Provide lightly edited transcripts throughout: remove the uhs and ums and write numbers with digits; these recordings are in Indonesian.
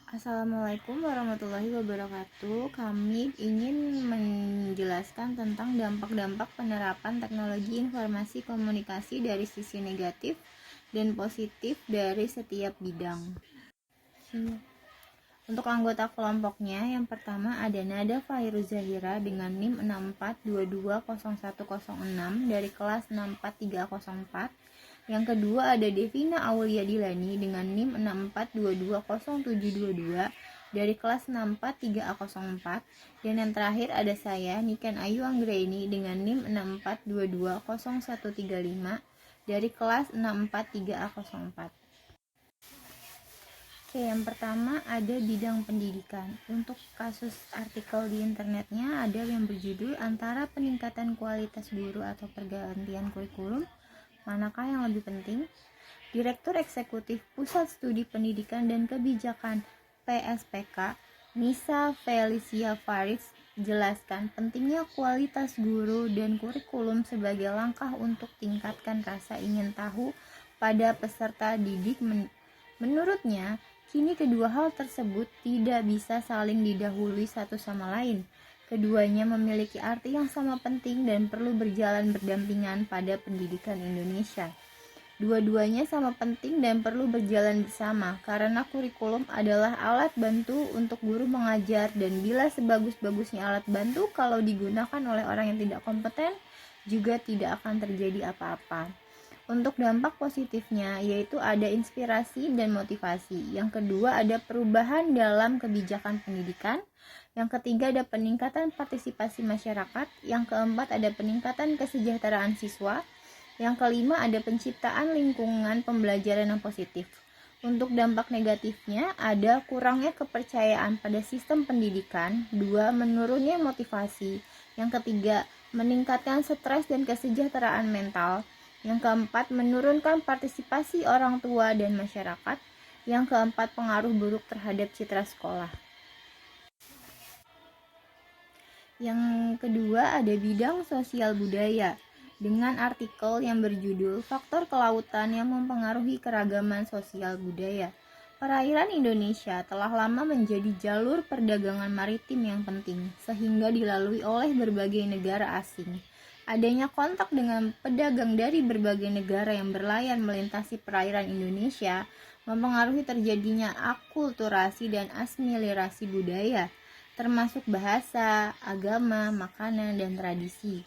Assalamualaikum warahmatullahi wabarakatuh. Kami ingin menjelaskan tentang dampak-dampak penerapan teknologi informasi komunikasi dari sisi negatif dan positif dari setiap bidang. Untuk anggota kelompoknya, yang pertama ada Nada Fairuz Zahira dengan NIM 64220106 dari kelas 64304. Yang kedua ada Devina Aulia Dilani dengan NIM 64220722 dari kelas 64304. Dan yang terakhir ada saya, Niken Ayu Anggraini dengan NIM 64220135 dari kelas 64304. Oke, yang pertama ada bidang pendidikan. Untuk kasus artikel di internetnya ada yang berjudul antara peningkatan kualitas guru atau pergantian kurikulum, manakah yang lebih penting? Direktur Eksekutif Pusat Studi Pendidikan dan Kebijakan PSPK, Nisa Felicia Faris, jelaskan pentingnya kualitas guru dan kurikulum sebagai langkah untuk tingkatkan rasa ingin tahu pada peserta didik. Menurutnya, kini kedua hal tersebut tidak bisa saling didahului satu sama lain. Keduanya memiliki arti yang sama penting dan perlu berjalan berdampingan pada pendidikan Indonesia. Dua-duanya sama penting dan perlu berjalan bersama karena kurikulum adalah alat bantu untuk guru mengajar, dan bila sebagus-bagusnya alat bantu kalau digunakan oleh orang yang tidak kompeten juga tidak akan terjadi apa-apa. Untuk dampak positifnya yaitu ada inspirasi dan motivasi. Yang kedua ada perubahan dalam kebijakan pendidikan. Yang ketiga ada peningkatan partisipasi masyarakat. Yang keempat ada peningkatan kesejahteraan siswa. Yang kelima ada penciptaan lingkungan pembelajaran yang positif. Untuk dampak negatifnya ada kurangnya kepercayaan pada sistem pendidikan. Dua, menurunnya motivasi. Yang ketiga, meningkatkan stres dan kesejahteraan mental. Yang keempat, menurunkan partisipasi orang tua dan masyarakat. Yang keempat, pengaruh buruk terhadap citra sekolah. Yang kedua ada bidang sosial budaya dengan artikel yang berjudul Faktor Kelautan yang Mempengaruhi Keragaman Sosial Budaya. Perairan Indonesia telah lama menjadi jalur perdagangan maritim yang penting, sehingga dilalui oleh berbagai negara asing. Adanya kontak dengan pedagang dari berbagai negara yang berlayar melintasi perairan Indonesia mempengaruhi terjadinya akulturasi dan asimilasi budaya, termasuk bahasa, agama, makanan, dan tradisi.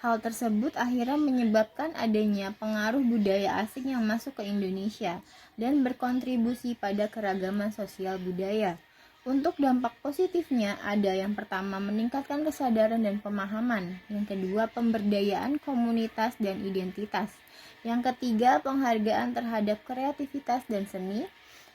Hal tersebut akhirnya menyebabkan adanya pengaruh budaya asing yang masuk ke Indonesia dan berkontribusi pada keragaman sosial budaya. Untuk dampak positifnya ada yang pertama meningkatkan kesadaran dan pemahaman, yang kedua pemberdayaan komunitas dan identitas, yang ketiga penghargaan terhadap kreativitas dan seni,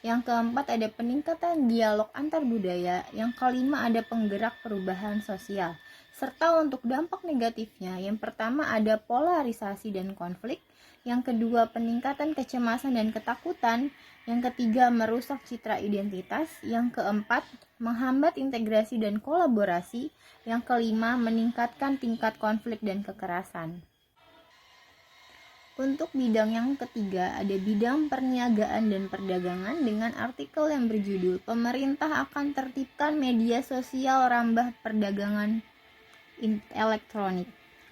yang keempat ada peningkatan dialog antar budaya, yang kelima ada penggerak perubahan sosial. Serta untuk dampak negatifnya, yang pertama ada polarisasi dan konflik, yang kedua peningkatan kecemasan dan ketakutan, yang ketiga merusak citra identitas, yang keempat menghambat integrasi dan kolaborasi, yang kelima meningkatkan tingkat konflik dan kekerasan. Untuk bidang yang ketiga ada bidang perniagaan dan perdagangan dengan artikel yang berjudul Pemerintah akan tertibkan media sosial rambah perdagangan elektronik.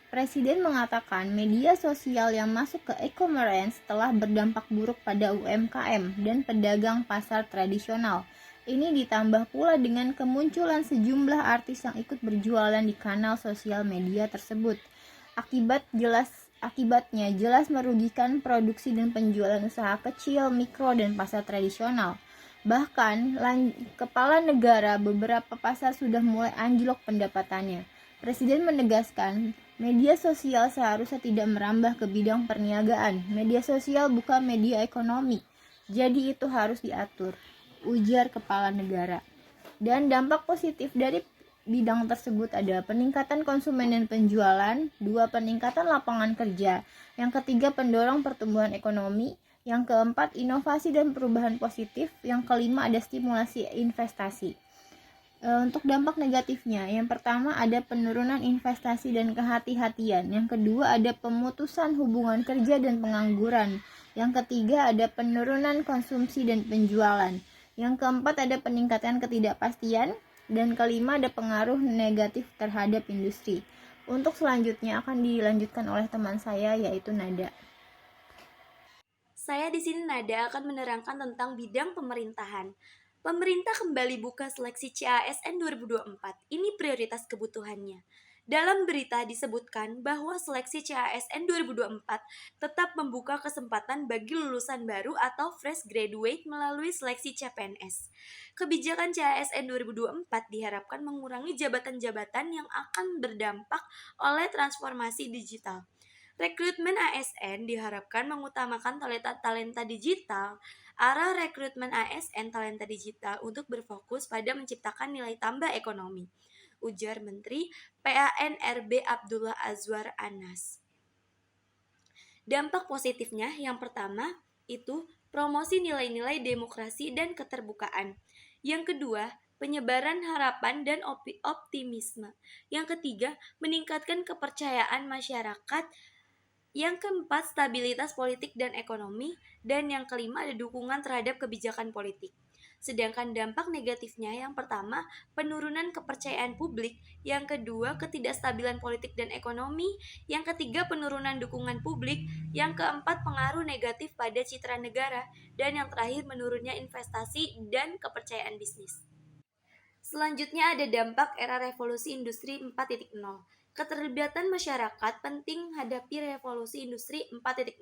Presiden mengatakan media sosial yang masuk ke e-commerce telah berdampak buruk pada UMKM dan pedagang pasar tradisional. Ini ditambah pula dengan kemunculan sejumlah artis yang ikut berjualan di kanal sosial media tersebut. Akibatnya jelas merugikan produksi dan penjualan usaha kecil, mikro, dan pasar tradisional. Bahkan kepala negara beberapa pasar sudah mulai anjlok pendapatannya. Presiden menegaskan media sosial seharusnya tidak merambah ke bidang perniagaan. Media sosial bukan media ekonomi, jadi itu harus diatur, ujar kepala negara. Dan dampak positif dari bidang tersebut ada peningkatan konsumen dan penjualan, dua peningkatan lapangan kerja, yang ketiga pendorong pertumbuhan ekonomi, yang keempat inovasi dan perubahan positif, yang kelima ada stimulasi investasi. Untuk dampak negatifnya, yang pertama ada penurunan investasi dan kehati-hatian, yang kedua ada pemutusan hubungan kerja dan pengangguran, yang ketiga ada penurunan konsumsi dan penjualan, Yang keempat ada peningkatan ketidakpastian, dan kelima ada pengaruh negatif terhadap industri. Untuk selanjutnya akan dilanjutkan oleh teman saya, yaitu Nada. Saya di sini Nada akan menerangkan tentang bidang pemerintahan. Pemerintah kembali buka seleksi CASN 2024. Ini prioritas kebutuhannya. Dalam berita disebutkan bahwa seleksi CASN 2024 tetap membuka kesempatan bagi lulusan baru atau fresh graduate melalui seleksi CPNS. Kebijakan CASN 2024 diharapkan mengurangi jabatan-jabatan yang akan berdampak oleh transformasi digital. Rekrutmen ASN diharapkan mengutamakan talenta digital. Arah rekrutmen ASN talenta digital untuk berfokus pada menciptakan nilai tambah ekonomi, ujar Menteri PANRB Abdullah Azwar Anas. Dampak positifnya yang pertama itu promosi nilai-nilai demokrasi dan keterbukaan. Yang kedua, penyebaran harapan dan optimisme. Yang ketiga, meningkatkan kepercayaan masyarakat. Yang keempat, stabilitas politik dan ekonomi. Dan yang kelima, ada dukungan terhadap kebijakan politik. Sedangkan dampak negatifnya yang pertama, penurunan kepercayaan publik. Yang kedua, ketidakstabilan politik dan ekonomi. Yang ketiga, penurunan dukungan publik. Yang keempat, pengaruh negatif pada citra negara. Dan yang terakhir, menurunnya investasi dan kepercayaan bisnis. Selanjutnya ada dampak era revolusi industri 4.0. Keterlibatan masyarakat penting hadapi revolusi industri 4.0.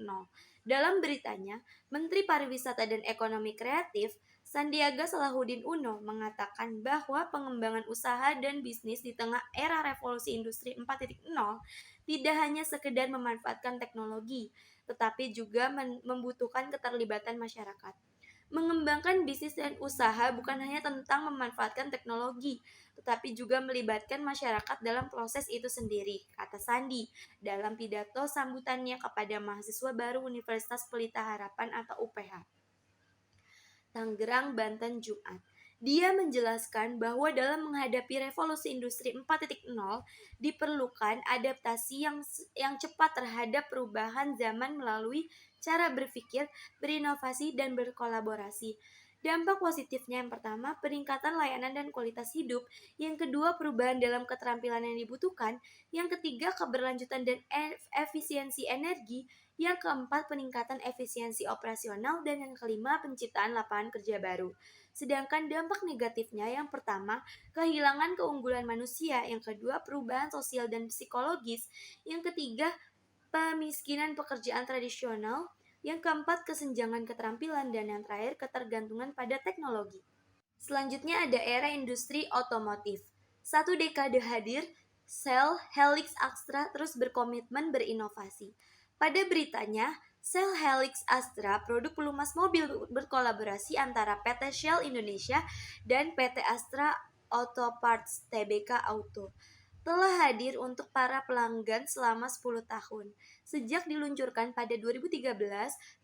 Dalam beritanya, Menteri Pariwisata dan Ekonomi Kreatif Sandiaga Salahuddin Uno mengatakan bahwa pengembangan usaha dan bisnis di tengah era revolusi industri 4.0 tidak hanya sekedar memanfaatkan teknologi, tetapi juga membutuhkan keterlibatan masyarakat. Mengembangkan bisnis dan usaha bukan hanya tentang memanfaatkan teknologi, tetapi juga melibatkan masyarakat dalam proses itu sendiri, kata Sandi dalam pidato sambutannya kepada mahasiswa baru Universitas Pelita Harapan atau UPH, Tangerang, Banten, Jumat. Dia menjelaskan bahwa dalam menghadapi revolusi industri 4.0 diperlukan adaptasi yang cepat terhadap perubahan zaman melalui cara berpikir, berinovasi, dan berkolaborasi. Dampak positifnya yang pertama, peningkatan layanan dan kualitas hidup. Yang kedua, perubahan dalam keterampilan yang dibutuhkan. Yang ketiga, keberlanjutan dan efisiensi energi. Yang keempat, peningkatan efisiensi operasional. Dan yang kelima, penciptaan lapangan kerja baru. Sedangkan dampak negatifnya yang pertama, kehilangan keunggulan manusia. Yang kedua, perubahan sosial dan psikologis. Yang ketiga, pemiskinan pekerjaan tradisional. Yang keempat, kesenjangan keterampilan. Dan yang terakhir, ketergantungan pada teknologi. Selanjutnya ada era industri otomotif. 1 dekade hadir, Shell, Helix, Astra terus berkomitmen berinovasi. Pada beritanya, Shell Helix Astra, produk pelumas mobil berkolaborasi antara PT Shell Indonesia dan PT Astra Auto Parts Tbk Auto, telah hadir untuk para pelanggan selama 10 tahun. Sejak diluncurkan pada 2013,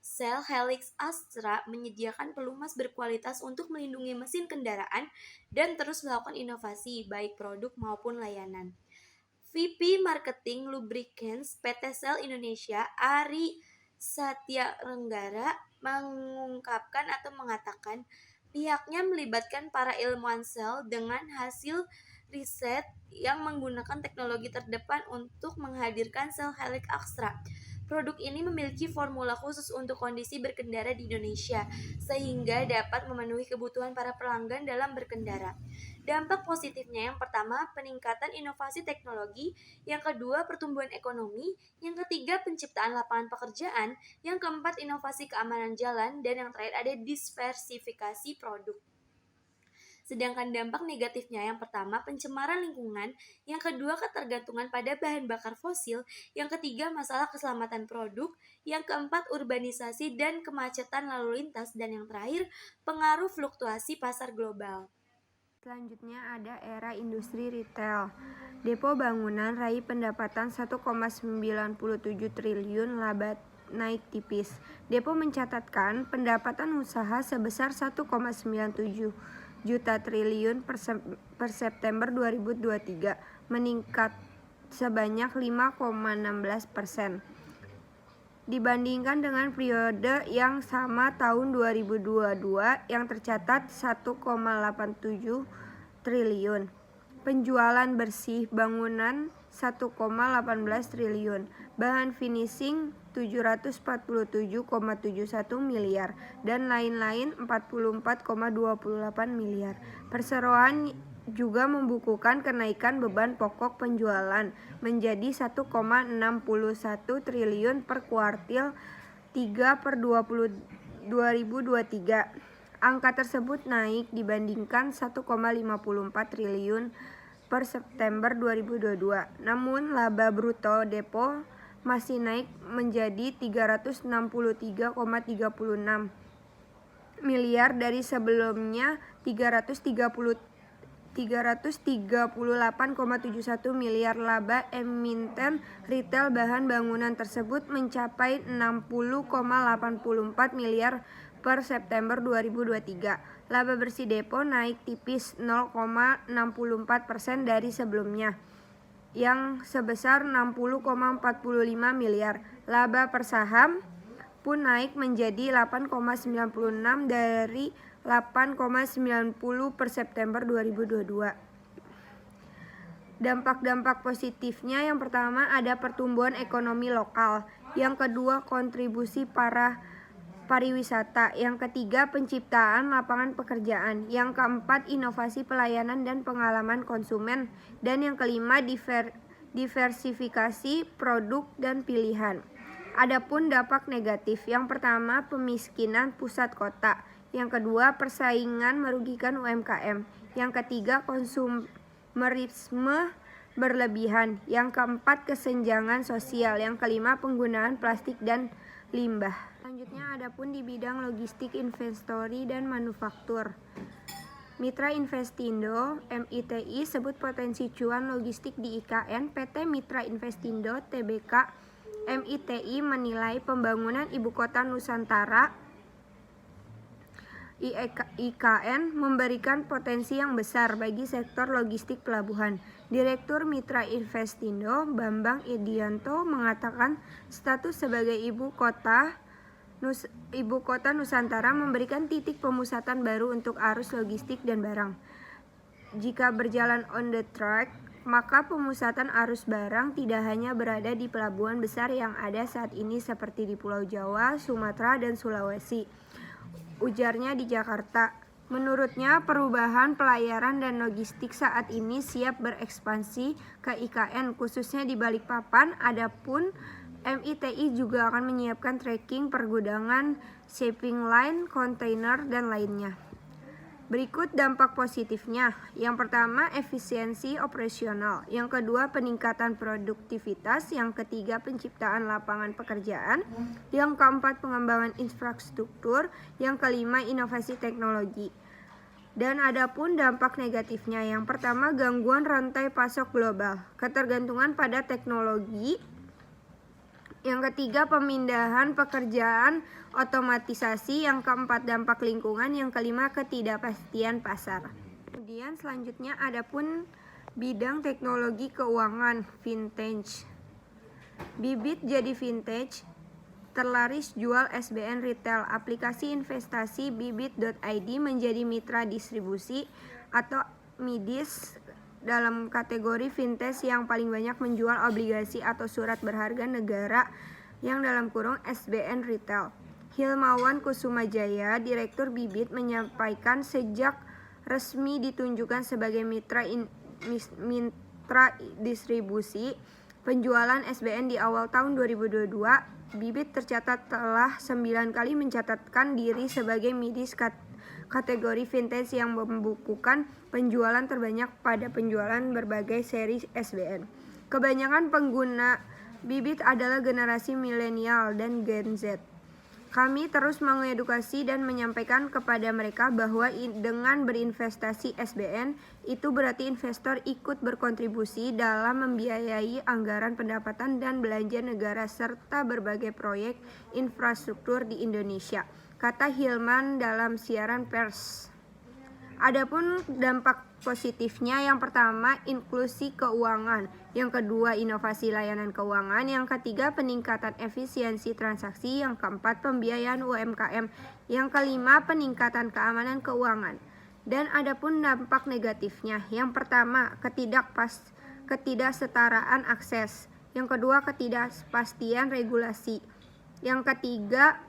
Shell Helix Astra menyediakan pelumas berkualitas untuk melindungi mesin kendaraan dan terus melakukan inovasi baik produk maupun layanan. VP Marketing Lubricants PT Shell Indonesia, Ari Satyarenggara, mengungkapkan atau mengatakan pihaknya melibatkan para ilmuwan Shell dengan hasil riset yang menggunakan teknologi terdepan untuk menghadirkan Shell Helix Astra. Produk ini memiliki formula khusus untuk kondisi berkendara di Indonesia, sehingga dapat memenuhi kebutuhan para pelanggan dalam berkendara. Dampak positifnya yang pertama, peningkatan inovasi teknologi. Yang kedua, pertumbuhan ekonomi. Yang ketiga, penciptaan lapangan pekerjaan. Yang keempat, inovasi keamanan jalan. Dan yang terakhir ada diversifikasi produk. Sedangkan dampak negatifnya yang pertama, pencemaran lingkungan. Yang kedua, ketergantungan pada bahan bakar fosil. Yang ketiga, masalah keselamatan produk. Yang keempat, urbanisasi dan kemacetan lalu lintas. Dan yang terakhir, pengaruh fluktuasi pasar global. Selanjutnya ada era industri retail. Depo Bangunan raih pendapatan 1,97 triliun, laba naik tipis. Depo mencatatkan pendapatan usaha sebesar 1,97 juta triliun per September 2023, meningkat sebanyak 5,16%. dibandingkan dengan periode yang sama tahun 2022 yang tercatat 1,87 triliun. Penjualan bersih bangunan 1,18 triliun, bahan finishing 747,71 miliar, dan lain-lain 44,28 miliar. Perseroan juga membukukan kenaikan beban pokok penjualan menjadi 1,61 triliun per kuartil 3/2023. Angka tersebut naik dibandingkan 1,54 triliun per September 2022. Namun laba bruto depo masih naik menjadi 363,36 miliar dari sebelumnya 338,71 miliar. Laba emiten retail bahan bangunan tersebut mencapai 60,84 miliar per September 2023. Laba bersih depo naik tipis 0,64% dari sebelumnya, yang sebesar 60,45 miliar. Laba per saham pun naik menjadi 8,96 dari 8,90 per September 2022. Dampak-dampak positifnya, yang pertama ada pertumbuhan ekonomi lokal, yang kedua kontribusi para pariwisata, yang ketiga penciptaan lapangan pekerjaan, yang keempat inovasi pelayanan dan pengalaman konsumen, dan yang kelima diversifikasi produk dan pilihan. Adapun dampak negatif, yang pertama pemiskinan pusat kota, yang kedua persaingan merugikan UMKM, yang ketiga konsumerisme berlebihan, yang keempat kesenjangan sosial, yang kelima penggunaan plastik dan limbah. Selanjutnya adapun di bidang logistik, inventory, dan manufaktur. Mitra Investindo MITI sebut potensi cuan logistik di IKN. PT Mitra Investindo Tbk MITI menilai pembangunan Ibu Kota Nusantara IKN memberikan potensi yang besar bagi sektor logistik pelabuhan. Direktur Mitra Investindo Bambang Edianto mengatakan status sebagai Ibu Kota Nusantara memberikan titik pemusatan baru untuk arus logistik dan barang. Jika berjalan on the track, maka pemusatan arus barang tidak hanya berada di pelabuhan besar yang ada saat ini seperti di Pulau Jawa, Sumatera, dan Sulawesi, ujarnya di Jakarta. Menurutnya, perubahan pelayaran dan logistik saat ini siap berekspansi ke IKN, khususnya di Balikpapan. Adapun MITI juga akan menyiapkan tracking pergudangan, shipping line, kontainer, dan lainnya. Berikut dampak positifnya. Yang pertama, efisiensi operasional. Yang kedua, peningkatan produktivitas. Yang ketiga, penciptaan lapangan pekerjaan. Yang keempat, pengembangan infrastruktur. Yang kelima, inovasi teknologi. Dan adapun dampak negatifnya, yang pertama, gangguan rantai pasok global, ketergantungan pada teknologi. Yang ketiga, pemindahan pekerjaan, otomatisasi. Yang keempat, dampak lingkungan. Yang kelima, ketidakpastian pasar. Kemudian selanjutnya adapun bidang teknologi keuangan, vintage. Bibit jadi vintage, terlaris jual SBN Retail. Aplikasi investasi bibit.id menjadi mitra distribusi atau MIDIS dalam kategori vintage yang paling banyak menjual obligasi atau surat berharga negara yang dalam kurung SBN Retail. Hilmawan Kusumajaya, Direktur Bibit, menyampaikan sejak resmi ditunjukkan sebagai mitra distribusi penjualan SBN di awal tahun 2022, Bibit tercatat telah 9 kali mencatatkan diri sebagai MIDIS kategori vintage yang membukukan penjualan terbanyak pada penjualan berbagai seri SBN. Kebanyakan pengguna Bibit adalah generasi milenial dan Gen Z. Kami terus mengedukasi dan menyampaikan kepada mereka bahwa dengan berinvestasi SBN, itu berarti investor ikut berkontribusi dalam membiayai anggaran pendapatan dan belanja negara serta berbagai proyek infrastruktur di Indonesia, kata Hilman dalam siaran pers. Adapun dampak positifnya, yang pertama inklusi keuangan, yang kedua inovasi layanan keuangan, yang ketiga peningkatan efisiensi transaksi, yang keempat pembiayaan UMKM, yang kelima peningkatan keamanan keuangan. Dan adapun dampak negatifnya, yang pertama ketidaksetaraan akses, yang kedua ketidakpastian regulasi, yang ketiga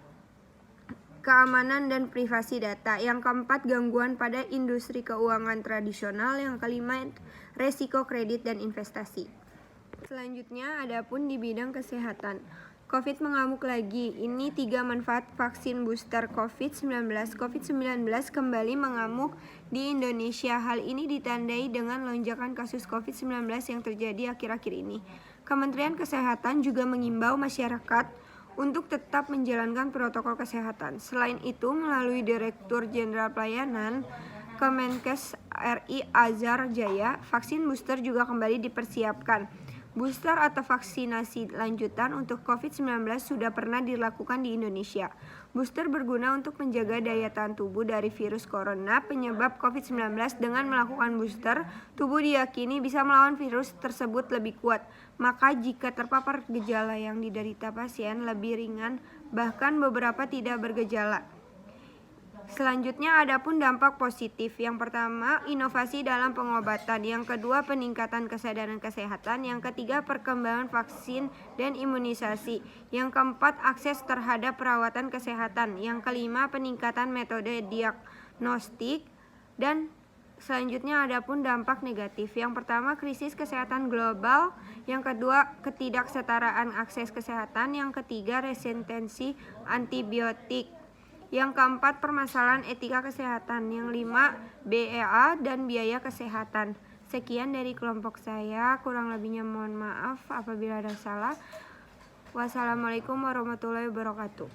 keamanan dan privasi data, yang keempat gangguan pada industri keuangan tradisional, yang kelima resiko kredit dan investasi. Selanjutnya adapun di bidang kesehatan. COVID mengamuk lagi. Ini 3 manfaat vaksin booster COVID-19. COVID-19 kembali mengamuk di Indonesia. Hal ini ditandai dengan lonjakan kasus COVID-19 yang terjadi akhir-akhir ini. Kementerian Kesehatan juga mengimbau masyarakat untuk tetap menjalankan protokol kesehatan. Selain itu, melalui Direktur Jenderal Pelayanan Kemenkes RI Azhar Jaya, vaksin booster juga kembali dipersiapkan. Booster atau vaksinasi lanjutan untuk COVID-19 sudah pernah dilakukan di Indonesia. Booster berguna untuk menjaga daya tahan tubuh dari virus corona penyebab COVID-19. Dengan melakukan booster, tubuh diyakini bisa melawan virus tersebut lebih kuat. Maka jika terpapar gejala yang diderita pasien lebih ringan, bahkan beberapa tidak bergejala. Selanjutnya adapun dampak positif. Yang pertama, inovasi dalam pengobatan. Yang kedua, peningkatan kesadaran kesehatan. Yang ketiga, perkembangan vaksin dan imunisasi. Yang keempat, akses terhadap perawatan kesehatan. Yang kelima, peningkatan metode diagnostik. Dan selanjutnya adapun dampak negatif. Yang pertama, krisis kesehatan global. Yang kedua, ketidaksetaraan akses kesehatan. Yang ketiga, resistensi antibiotik. Yang keempat, permasalahan etika kesehatan. Yang lima, BEA dan biaya kesehatan. Sekian dari kelompok saya, kurang lebihnya mohon maaf apabila ada salah. Wassalamualaikum warahmatullahi wabarakatuh.